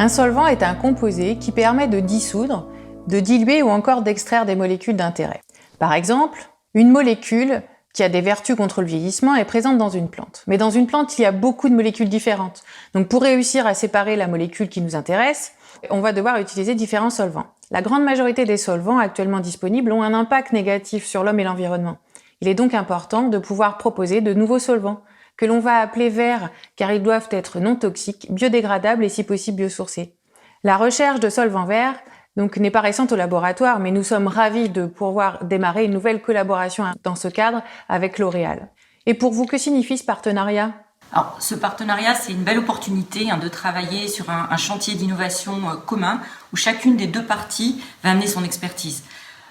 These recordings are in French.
Un solvant est un composé qui permet de dissoudre, de diluer ou encore d'extraire des molécules d'intérêt. Par exemple, une molécule qui a des vertus contre le vieillissement est présente dans une plante. Mais dans une plante, il y a beaucoup de molécules différentes. Donc pour réussir à séparer la molécule qui nous intéresse, on va devoir utiliser différents solvants. La grande majorité des solvants actuellement disponibles ont un impact négatif sur l'homme et l'environnement. Il est donc important de pouvoir proposer de nouveaux solvants, que l'on va appeler verts car ils doivent être non toxiques, biodégradables et si possible biosourcés. La recherche de solvants verts n'est pas récente au laboratoire, mais nous sommes ravis de pouvoir démarrer une nouvelle collaboration dans ce cadre avec L'Oréal. Et pour vous, que signifie ce partenariat ? Alors, ce partenariat, c'est une belle opportunité de travailler sur un chantier d'innovation commun où chacune des deux parties va amener son expertise.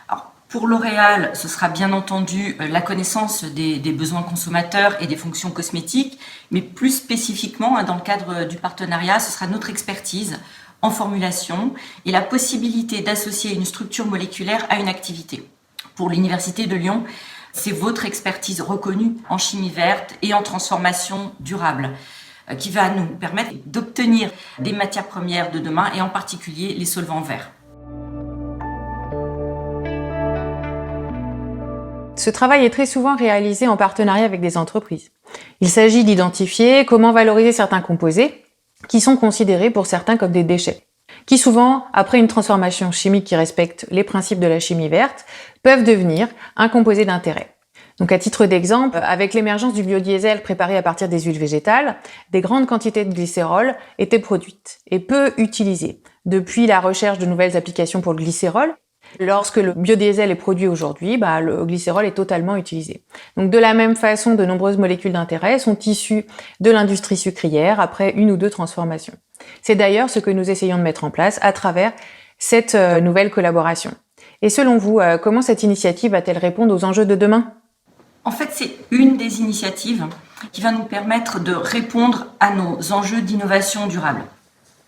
Alors, pour L'Oréal, ce sera bien entendu la connaissance des besoins consommateurs et des fonctions cosmétiques, mais plus spécifiquement, dans le cadre du partenariat, ce sera notre expertise en formulation et la possibilité d'associer une structure moléculaire à une activité. Pour l'Université de Lyon, c'est votre expertise reconnue en chimie verte et en transformation durable qui va nous permettre d'obtenir des matières premières de demain et en particulier les solvants verts. Ce travail est très souvent réalisé en partenariat avec des entreprises. Il s'agit d'identifier comment valoriser certains composés qui sont considérés pour certains comme des déchets, qui souvent, après une transformation chimique qui respecte les principes de la chimie verte, peuvent devenir un composé d'intérêt. Donc à titre d'exemple, avec l'émergence du biodiesel préparé à partir des huiles végétales, des grandes quantités de glycérol étaient produites et peu utilisées. Depuis la recherche de nouvelles applications pour le glycérol, lorsque le biodiesel est produit aujourd'hui, le glycérol est totalement utilisé. Donc de la même façon, de nombreuses molécules d'intérêt sont issues de l'industrie sucrière après une ou deux transformations. C'est d'ailleurs ce que nous essayons de mettre en place à travers cette nouvelle collaboration. Et selon vous, comment cette initiative va-t-elle répondre aux enjeux de demain ? En fait, c'est une des initiatives qui va nous permettre de répondre à nos enjeux d'innovation durable.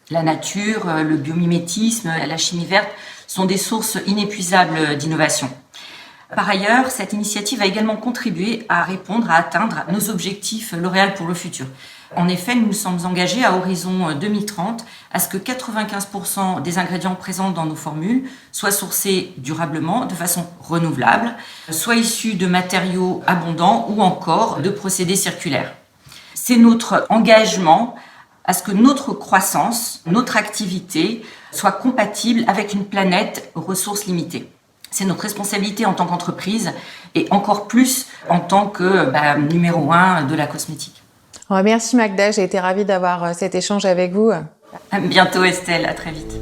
La nature, le biomimétisme, la chimie verte sont des sources inépuisables d'innovation. Par ailleurs, cette initiative a également contribué à répondre, à atteindre nos objectifs L'Oréal pour le futur. En effet, nous nous sommes engagés à horizon 2030 à ce que 95% des ingrédients présents dans nos formules soient sourcés durablement, de façon renouvelable, soient issus de matériaux abondants ou encore de procédés circulaires. C'est notre engagement à ce que notre croissance, notre activité soit compatible avec une planète aux ressources limitées. C'est notre responsabilité en tant qu'entreprise et encore plus en tant que numéro 1 de la cosmétique. Merci Magda, j'ai été ravie d'avoir cet échange avec vous. À bientôt Estelle, à très vite.